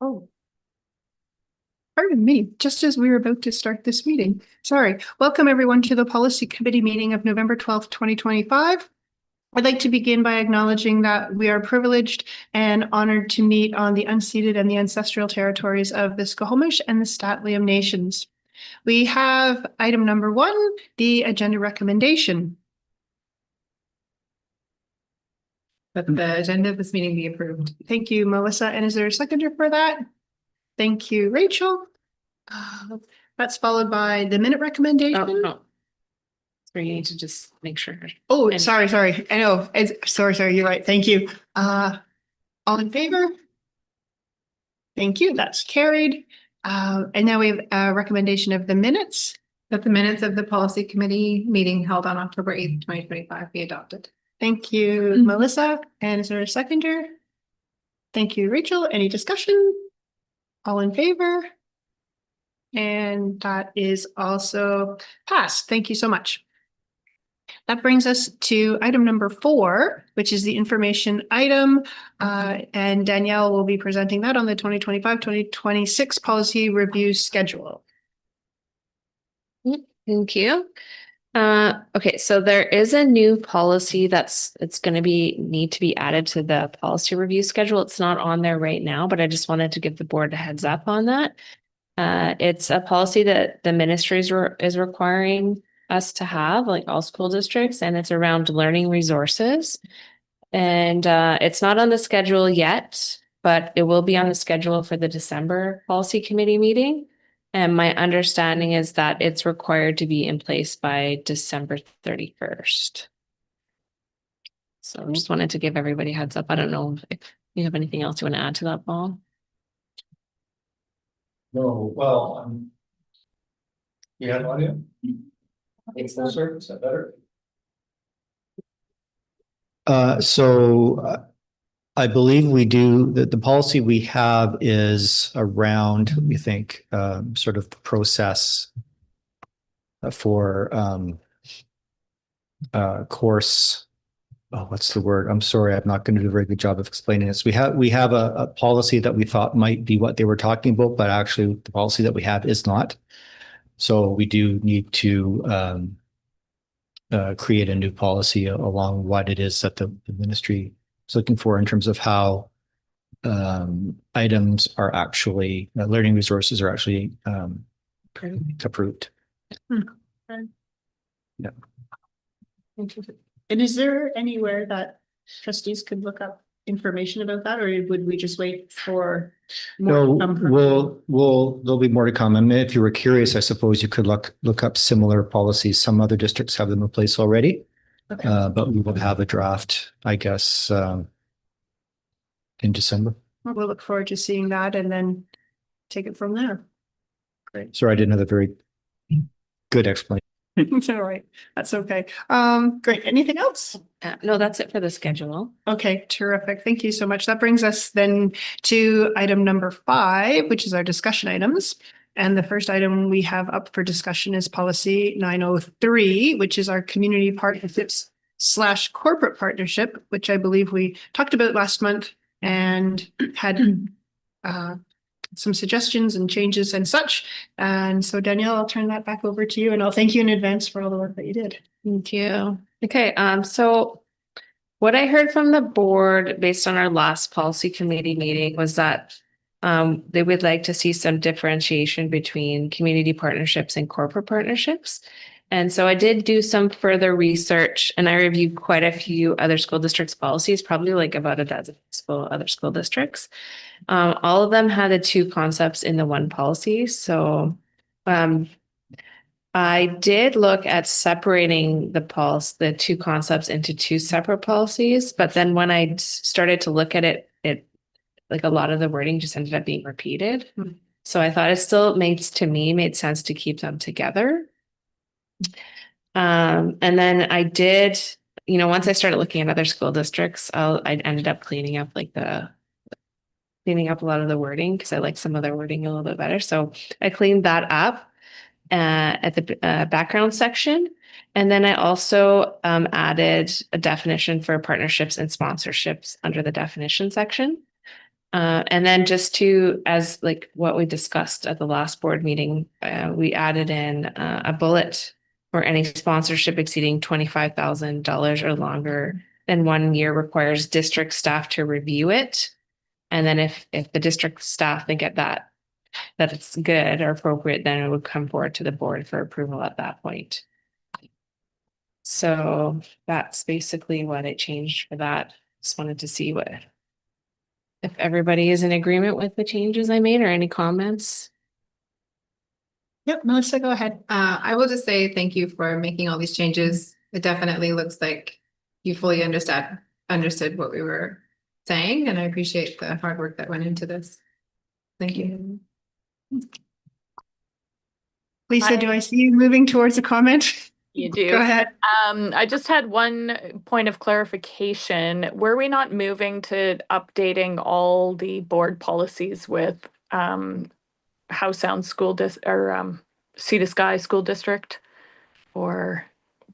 Oh, pardon me, just as we were about to start this meeting. Sorry. Welcome everyone to the Policy Committee meeting of November 12th, 2025. I'd like to begin by acknowledging that we are privileged and honored to meet on the unceded and the ancestral territories of the Squamish and the St'át'imc nations. We have item number 1, the agenda recommendation. That the agenda of this meeting be approved. Thank you, Melissa. And is there a seconder for that? Thank you, Rachel. That's followed by the minute recommendation. Oh, no. So you need to just make sure. Oh, sorry. I know. Sorry. You're right. Thank you. All in favor? Thank you. That's carried. And now we have a recommendation of the minutes. That the minutes of the policy committee meeting held on October 8th, 2025 be adopted. Thank you, Melissa. And is there a seconder? Thank you, Rachel. Any discussion? All in favor? And that is also passed. Thank you so much. That brings us to item number 4, which is the information item. And Danielle will be presenting that on the 2025-2026 policy review schedule. Thank you. Okay, so there is a new policy it's going to need to be added to the policy review schedule. It's not on there right now, but I just wanted to give the board a heads up on that. It's a policy that the ministry is requiring us to have, like all school districts, and it's around learning resources. And it's not on the schedule yet, but it will be on the schedule for the December policy committee meeting. And my understanding is that it's required to be in place by December 31st. So I just wanted to give everybody a heads up. I don't know if you have anything else you want to add to that, Paul. No, well, you have audio? It's closer, is that better? I believe we do, the policy we have is around, we think, sort of the process for course. Oh, what's the word? I'm sorry, I'm not going to do a very good job of explaining this. We have a policy that we thought might be what they were talking about, but actually the policy that we have is not. So we do need to create a new policy along what it is that the ministry is looking for in terms of how items are actually, learning resources are actually approved. Yeah. And is there anywhere that trustees could look up information about that, or would we just wait for more? No, there'll be more to come. I mean, if you were curious, I suppose you could look up similar policies. Some other districts have them in place already. Okay. But we will have a draft, I guess, in December. We'll look forward to seeing that and then take it from there. Great. Sorry, I didn't have a very good explanation. All right. That's okay. Great. Anything else? No, that's it for the schedule. Okay, terrific. Thank you so much. That brings us then to item number 5, which is our discussion items. And the first item we have up for discussion is policy 903, which is our community partnerships / corporate partnership, which I believe we talked about last month and had some suggestions and changes and such. And so Danielle, I'll turn that back over to you, and I'll thank you in advance for all the work that you did. Thank you. Okay, so what I heard from the board based on our last policy committee meeting was that they would like to see some differentiation between community partnerships and corporate partnerships. And so I did do some further research, and I reviewed quite a few other school districts' policies, probably like about a dozen other school districts. All of them had the two concepts in the one policy. So I did look at separating the two concepts into two separate policies, but then when I started to look at it like a lot of the wording just ended up being repeated. Mm-hmm. So I thought it still made sense to keep them together. And then I did, once I started looking at other school districts, I ended up cleaning up a lot of the wording because I like some of their wording a little bit better. So I cleaned that up at the background section. And then I also added a definition for partnerships and sponsorships under the definition section. And then just to, as like what we discussed at the last board meeting, we added in a bullet for any sponsorship exceeding $25,000 or longer than 1 year requires district staff to review it. And then if the district staff think that it's good or appropriate, then it would come forward to the board for approval at that point. So that's basically what I changed for that. Just wanted to see if everybody is in agreement with the changes I made or any comments. Yep, Melissa, go ahead. I will just say thank you for making all these changes. It definitely looks like you fully understood what we were saying, and I appreciate the hard work that went into this. Thank you. Lisa, do I see you moving towards a comment? You do. Go ahead. I just had one point of clarification. Were we not moving to updating all the board policies with Howe Sound School or Sea to Sky School District? Or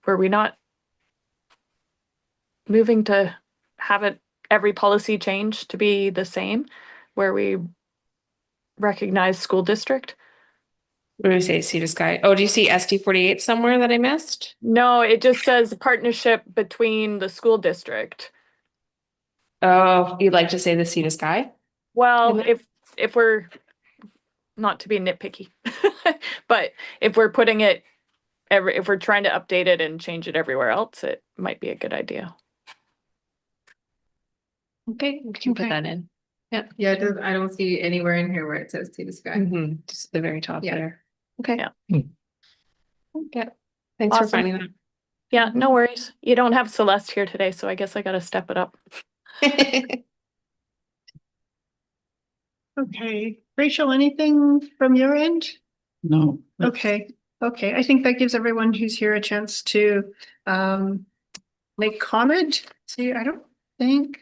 were we not moving to have every policy change to be the same where we recognize school district? What do we say, Sea to Sky? Oh, do you see SD48 somewhere that I missed? No, it just says partnership between the school district. Oh, you'd like to say the Sea to Sky? Well, Mhm. if we're not to be nitpicky, but if we're putting it if we're trying to update it and change it everywhere else, it might be a good idea. Okay, we can put Okay. that in. Yeah, I don't see anywhere in here where it says Sea to Sky. Mhm, just at the very top Yeah. there. Okay. Yeah. Yeah. Thanks for Awesome. finding that. Yeah, no worries. You don't have Celeste here today, so I guess I got to step it up. Okay. Rachel, anything from your end? No. Okay, okay. I think that gives everyone who's here a chance to make comment. See, I don't think.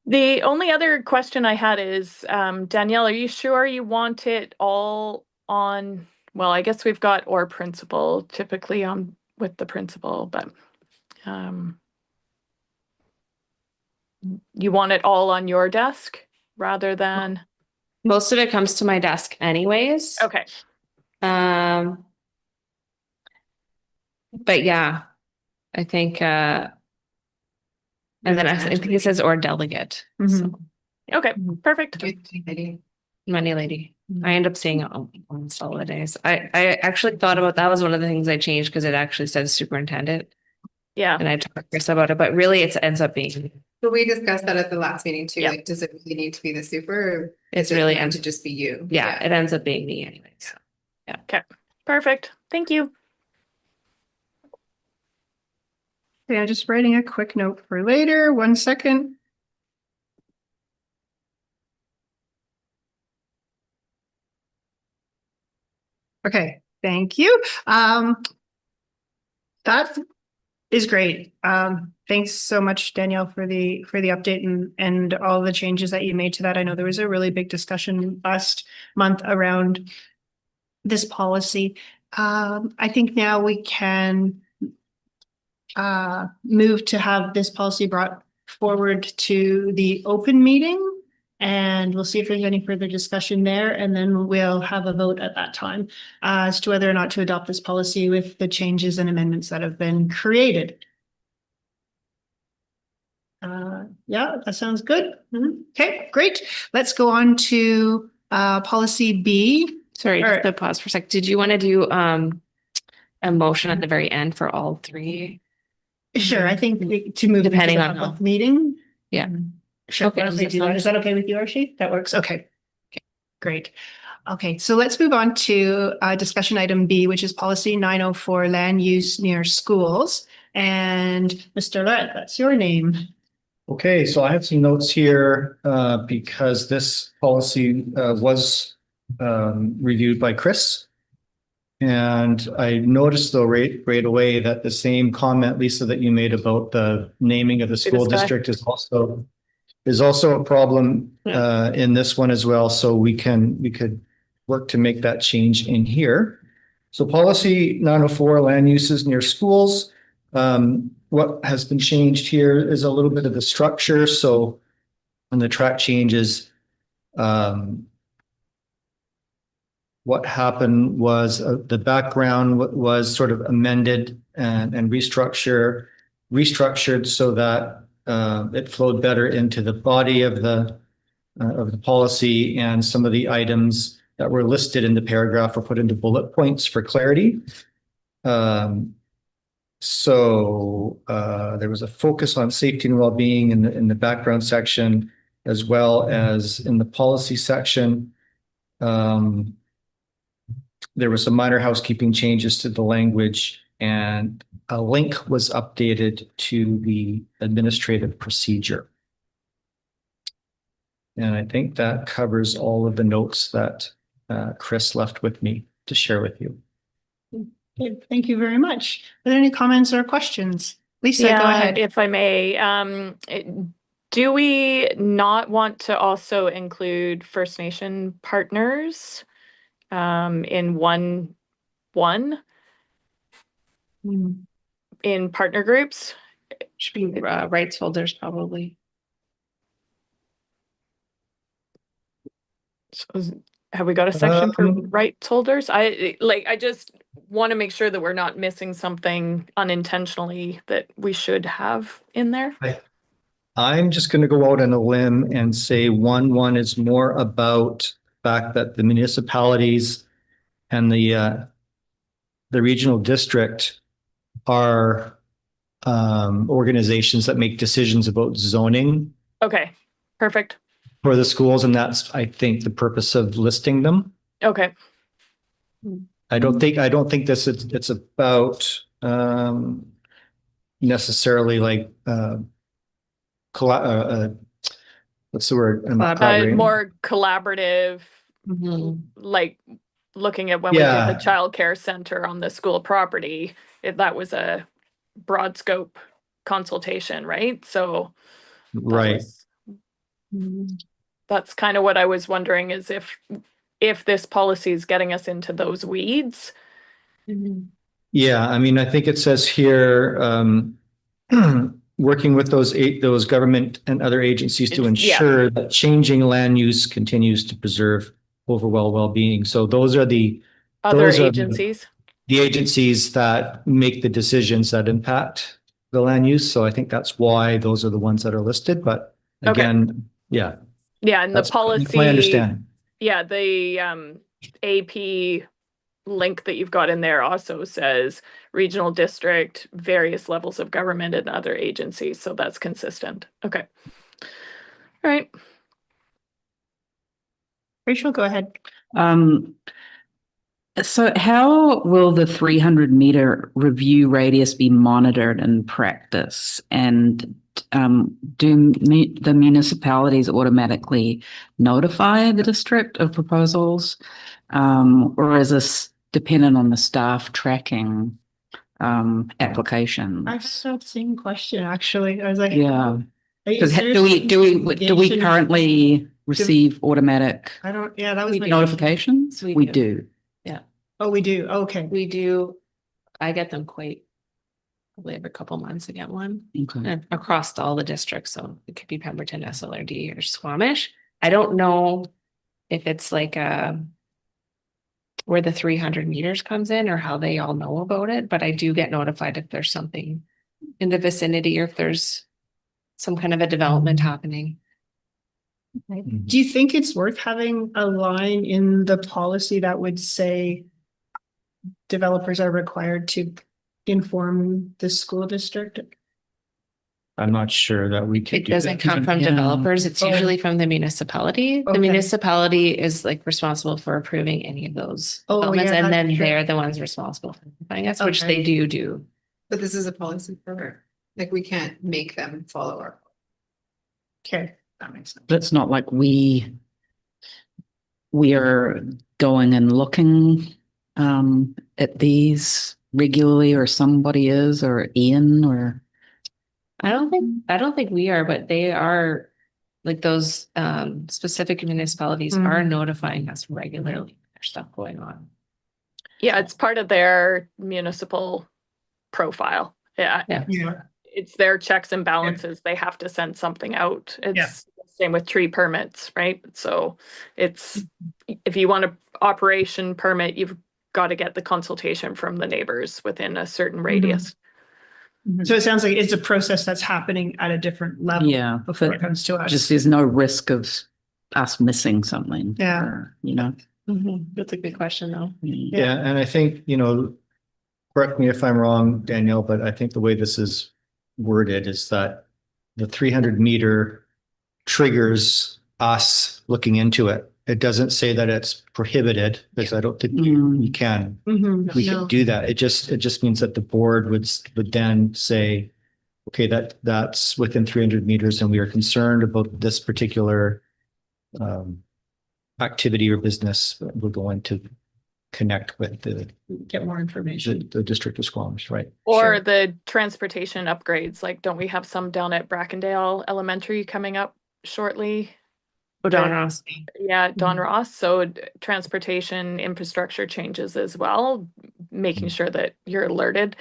The only other question I had is, Danielle, are you sure you want it all on, well, I guess we've got or principal typically on with the principal, but you want it all on your desk rather than, Most of it comes to my desk anyways. okay, But yeah, I think, and then I think it says or delegate. So, okay, perfect. money lady. I end up seeing it on all the days. I actually thought about that was one of the things I changed because it actually says superintendent Yeah, and I talked to Chris about it, but really it ends up being, But we discussed that at the last meeting too. Yeah. Like, does it really need to be the super? Or it's is it really going ends, to just be you? yeah, it ends up being me anyways. perfect. Thank you. Okay, I'm just writing a quick note for later. 1 second. Okay, thank you. That is great. Thanks so much, Danielle, for the update and all the changes that you made to that. I know there was a really big discussion last month around this policy. I think now we can move to have this policy brought forward to the open meeting. And we'll see if there's any further discussion there, and then we'll have a vote at that time as to whether or not to adopt this policy with the changes and amendments that have been created. Yeah, that sounds good. Okay, great. Let's go on to policy B. Sorry, All just right. to pause for a sec. Did you want to do a motion at the very end for all three? Sure, I think to move into Depending the on public how- meeting. Yeah. Sure. Okay, Why don't does we that do that? sound- Is that okay with you, Archie? That works. Okay. Okay, great. Okay, so let's move on to discussion item B, which is policy 904, land use near schools. And Mr. Lett, that's your name. Okay, so I have some notes here because this policy was reviewed by Chris. And I noticed though right away that the same comment, Lisa, that you made about the naming of the school Sky. district is also a problem in this one as well. So we could work to make that change in here. So policy 904, land uses near schools. What has been changed here is a little bit of the structure. So on the track changes, What happened was the background was sort of amended and restructured so that it flowed better into the body of the policy, and some of the items that were listed in the paragraph were put into bullet points for clarity. So there was a focus on safety and well-being in the background section, as well as in the policy section. There were some minor housekeeping changes to the language, and a link was updated to the administrative procedure. And I think that covers all of the notes that Chris left with me to share with you. Okay, thank you very much. Are there any comments or questions? Lisa, go Yeah, ahead. if I may, do we not want to also include First Nation partners in one in partner groups? Should be rights holders probably. Have we got a section for Um, rights holders? I just want to make sure that we're not missing something unintentionally that we should have in there. I'm just going to go out on a limb and say 1.1 is more about the fact that the municipalities and the regional district are organizations that make decisions about zoning Okay, perfect. for the schools, and that's, I think, the purpose of listing them. Okay, I don't think it's about necessarily like what's the word? I'm not collaborating. more collaborative, like looking at when we did Yeah. the childcare center on the school property, that was a broad scope consultation, right? So that Right. that's kind of what I was wondering, is if this policy is getting us into those weeds. Yeah, I mean, I think it says here, working with those government and other agencies to Yeah. ensure that changing land use continues to preserve overall well-being. So those are the Other Those are the- agencies. the agencies that make the decisions that impact the land use. So I think that's why those are the ones that are listed. But Okay. again, yeah, Yeah, and the that's policy. my understanding. Yeah, the AP link that you've got in there also says regional district, various levels of government and other agencies. So that's consistent. Okay. All right. Rachel, go ahead. So how will the 300-meter review radius be monitored in practice? And do the municipalities automatically notify the district of proposals? Or is this dependent on the staff tracking applications? I have the same question, actually. I was like, Yeah, because is there do we obligation- currently receive automatic I don't, yeah, that was my notifications? We We do. do. Oh, we do. Okay. We do, I get them probably every couple months I get one. Okay. Across all the districts, so it could be Pemberton, SLRD, or Squamish. I don't know if it's like where the 300 meters comes in or how they all know about it, but I do get notified if there's something in the vicinity or if there's some kind of a development happening. Do you think it's worth having a line in the policy that would say developers are required to inform the school district? I'm not sure that we could. It doesn't come from Yeah. developers, it's Oh. usually from the municipality. The Okay. municipality is like responsible for approving any of those Oh, developments, yeah, and then that's true. they're the ones responsible for notifying us, which Okay. they do. But this is a policy for, like, we can't make them follow our. Okay, that makes sense. But it's not like we are going and looking at these regularly, or somebody is, or Ian, or I don't think we are, but they are, like those specific municipalities are notifying us regularly. There's stuff going on. Yeah, it's part of their municipal profile. Yeah. Yeah. Yeah. It's their checks and balances. They have to send something out. It's Same with tree permits, right? So it's, if you want a operation permit, you've got to get the consultation from the neighbors within a certain radius. So it sounds like it's a process that's happening at a different level. Yeah, Before but it comes to us. just there's no risk of us missing something. Yeah. or, you know. That's a good question though. Yeah, and I think, correct me if I'm wrong, Danielle, but I think the way this is worded is that the 300-meter triggers us looking into it. It doesn't say that it's prohibited, because I don't think we can. Mhm. We No. can do that. It just means that the board would then say, okay, that's within 300 meters and we are concerned about this particular activity or business. We're going to connect with Get more information. the district of Squamish, right? Or Sure. the transportation upgrades, like don't we have some down at Brackendale Elementary coming up shortly? Oh, Don Ross. Yeah, Don Ross. So transportation infrastructure changes as well, making sure that you're alerted.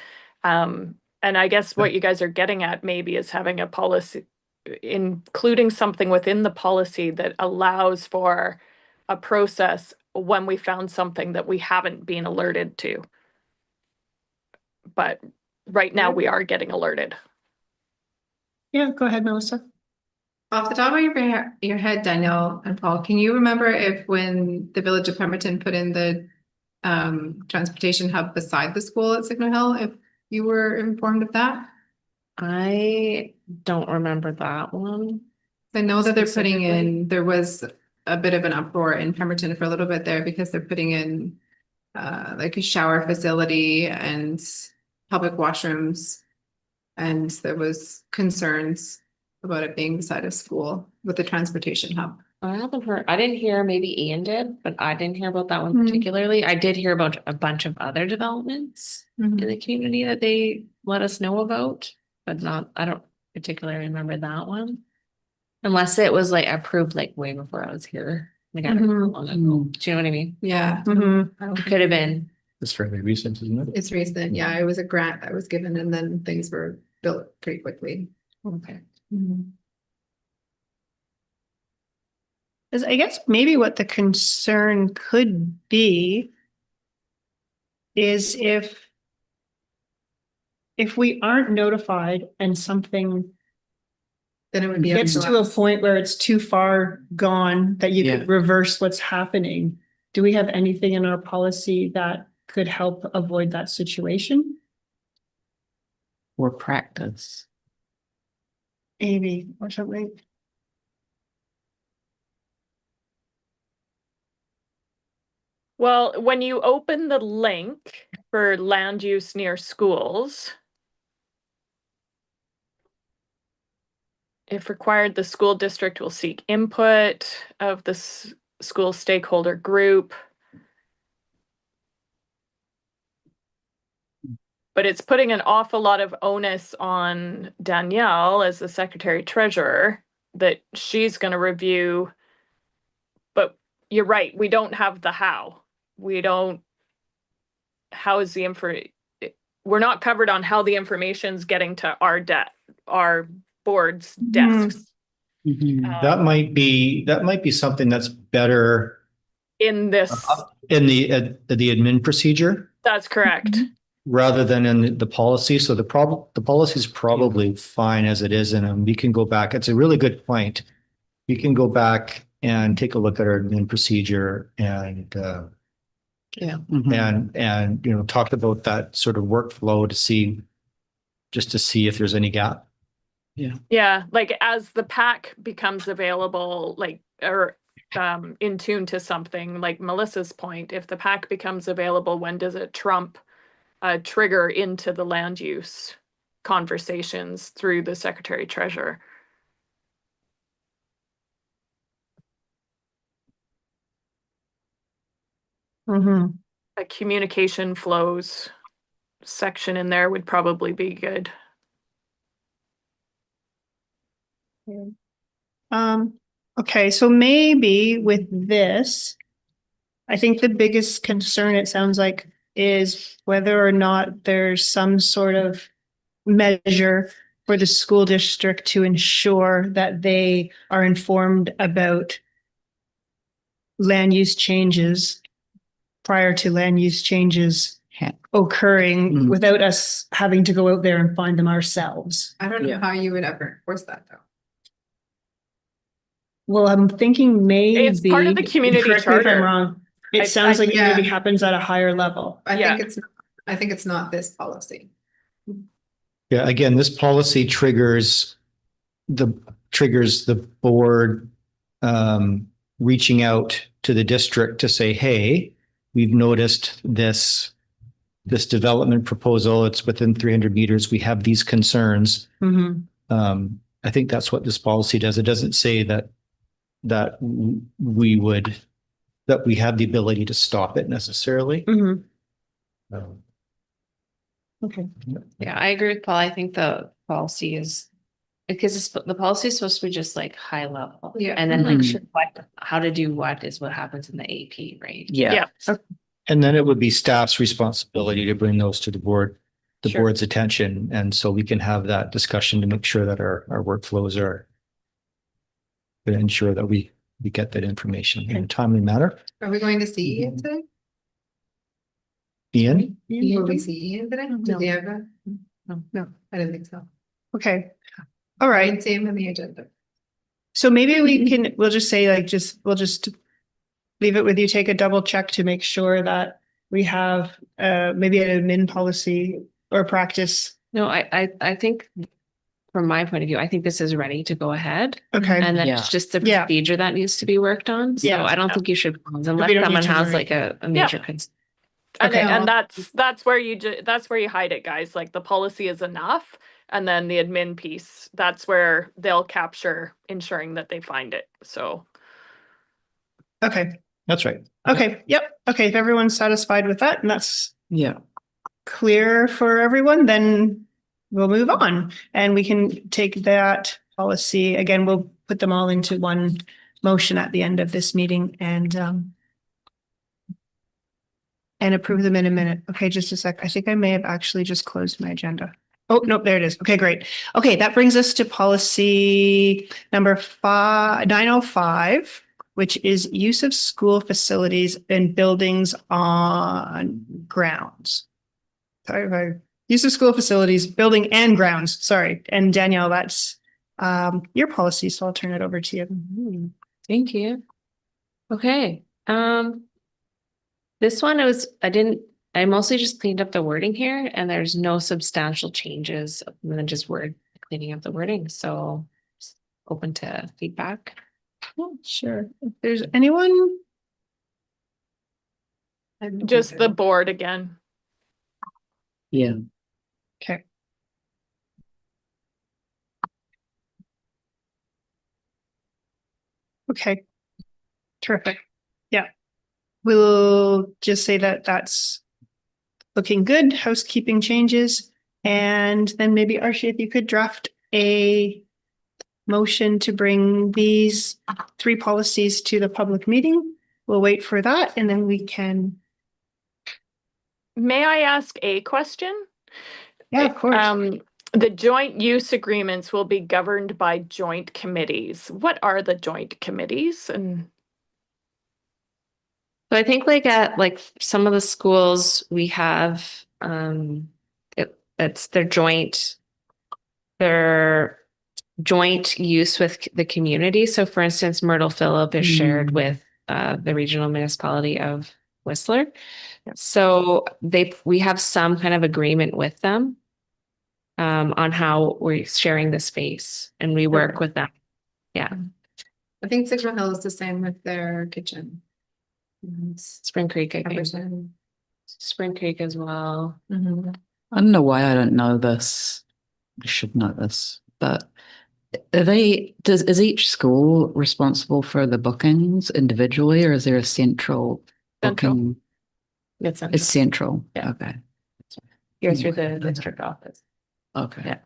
And I guess what you guys are getting at maybe is having a policy, including something within the policy that allows for a process when we found something that we haven't been alerted to. But right now we are getting alerted. Yeah, go ahead, Melissa. Off the top of your head, Danielle and Paul, can you remember if when the Village of Pemberton put in the transportation hub beside the school at Signal Hill, if you were informed of that? I don't remember that one. I know that they're putting Specifically? in, there was a bit of an uproar in Pemberton for a little bit there because they're putting in like a shower facility and public washrooms. And there was concerns about it being beside a school with the transportation hub. I haven't heard, I didn't hear, maybe Ian did, but I didn't hear about that one Hmm. particularly. I did hear about a bunch of other developments in the community that they let us know about, but I don't particularly remember that one. Unless it was like approved like way before I was here. Like, I don't know how long ago. Do you know what I mean? Yeah. Mhm. I don't It think could have been. It's fairly recent, isn't it? It's recent. Yeah, it was a grant that was given and then things were built pretty quickly. Okay. Is I guess maybe what the concern could be is if we aren't notified and something Then it would be. up gets to a us. point where it's too far gone that you Yeah. could reverse what's happening. Do we have anything in our policy that could help avoid that situation? Or practice. Maybe, or something. Well, when you open the link for land use near schools, if required, the school district will seek input of the school stakeholder group. But it's putting an awful lot of onus on Danielle as the secretary treasurer that she's going to review. But you're right, we don't have the how. How is the we're not covered on how the information's getting to our board's desks. That might be something that's better In this, in the admin procedure that's correct. rather than in the policy. So the policy is probably fine as it is, and we can go back. It's a really good point. We can go back and take a look at our admin procedure and talk about that sort of workflow to see if there's any gap. Yeah, like as the pack becomes available, or in tune to something, like Melissa's point, if the pack becomes available, when does it trump trigger into the land use conversations through the secretary treasurer? A communication flows section in there would probably be good. Okay, so maybe with this, I think the biggest concern, it sounds like, is whether or not there's some sort of measure for the school district to ensure that they are informed about land use changes prior to land use changes occurring Mm. without us having to go out there and find them ourselves. I don't know Yeah. how you would ever enforce that though. Well, I'm thinking maybe. It's part of the community correct me if I'm charter. wrong. It I- sounds like it yeah. maybe happens at a higher level. I Yeah. think it's not this policy. Yeah, again, this policy triggers the board reaching out to the district to say, hey, we've noticed this development proposal. It's within 300 meters. We have these concerns. Mhm. I think that's what this policy does. It doesn't say that we have the ability to stop it necessarily. Mhm. Um, Okay. Yeah, I agree with Paul. I think the policy is, because the policy is supposed to be just like high level. Yeah. And then like Mhm. how to do what is what happens in the AP, right? Yeah. And then it would be staff's responsibility to bring those to the Sure. board's attention. And so we can have that discussion to make sure that our workflows are to ensure that we get that information in a timely manner. Are we going to see Ian today? Ian? Will we see Ian today? Did he have a? No. I didn't think so. Okay. All I right. didn't see him in the agenda. So maybe we'll just say like, we'll just leave it with you, take a double check to make sure that we have maybe an admin policy or practice. No, I think from my point of view, I think this is ready to go ahead. Okay. And then Yeah. it's just the Yeah. procedure that needs to be worked on. So Yeah. I don't think you should, pause unless don't need someone to has worry. like a major concern. And, Okay. and that's where that's where you hide it, guys. Like the policy is enough. And then the admin piece, that's where they'll capture ensuring that they find it. So Okay. That's right. Okay. Yep. Okay. If everyone's satisfied with that and that's Yeah. clear for everyone, then we'll move on and we can take that policy. Again, we'll put them all into one motion at the end of this meeting and approve them in a minute. Okay, just a sec. I think I may have actually just closed my agenda. Oh, nope, there it is. Okay, great. Okay, that brings us to policy number 905, which is use of school facilities and buildings on grounds. Sorry, use of school facilities, building and grounds. Sorry. And Danielle, that's your policy, so I'll turn it over to you. Mhm. Thank you. Okay, this one I mostly just cleaned up the wording here and there's no substantial changes other than just cleaning up the wording, so just open to feedback. Oh, sure. If there's anyone, just the board again. Yeah. okay. Okay. Terrific. Yeah. We'll just say that that's looking good, housekeeping changes. And then maybe Archie, if you could draft a motion to bring these 3 policies to the public meeting. We'll wait for that and then we can. May I ask a question? Yeah, of course. The joint use agreements will be governed by joint committees. What are the joint committees? And So I think like at like some of the schools we have, it's their joint use with the community. So for instance, Myrtle Phillip is shared Mm. with the regional municipality of Whistler. Yep. So we have some kind of agreement with them on how we're sharing the space and we work with them. Yeah. I think Signal Hill is the same with their kitchen. Spring Creek, I think. Everton. Spring Creek as well. Mhm. I don't know why I don't know this. I should know this, but is each school responsible for the bookings individually, or is there a central Central. booking? It's It's central. Yeah. Okay. here through the district office. Okay. Yeah.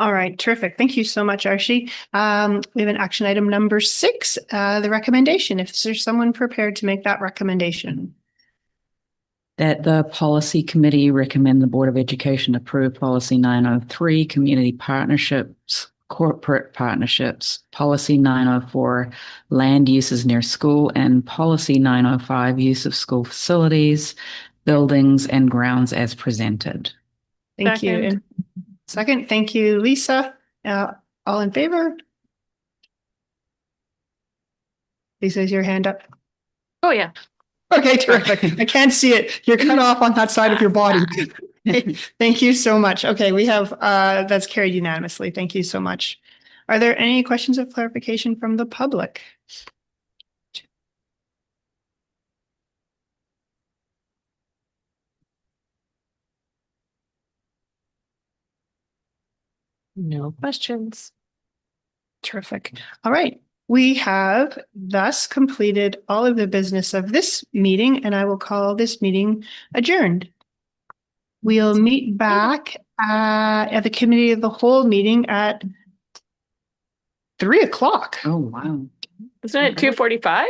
All right, terrific. Thank you so much, Archie. We have an action item number 6, the recommendation. If there's someone prepared to make that recommendation. That the policy committee recommend the Board of Education approve policy 903, community partnerships, corporate partnerships, policy 904, land uses near school, and policy 905, use of school facilities, buildings and grounds as presented. Thank you. Second. And second, thank you, Lisa. All in favor? Lisa, is your hand up? Oh, yeah. Okay, terrific. I can't see it. You're cut off on that side of your body. Thank you so much. Okay, we have, that's carried unanimously. Thank you so much. Are there any questions of clarification from the public? No questions. Terrific. All right. We have thus completed all of the business of this meeting, and I will call this meeting adjourned. We'll meet back at the committee of the whole meeting at 3:00. Oh, wow. Isn't it 2:45?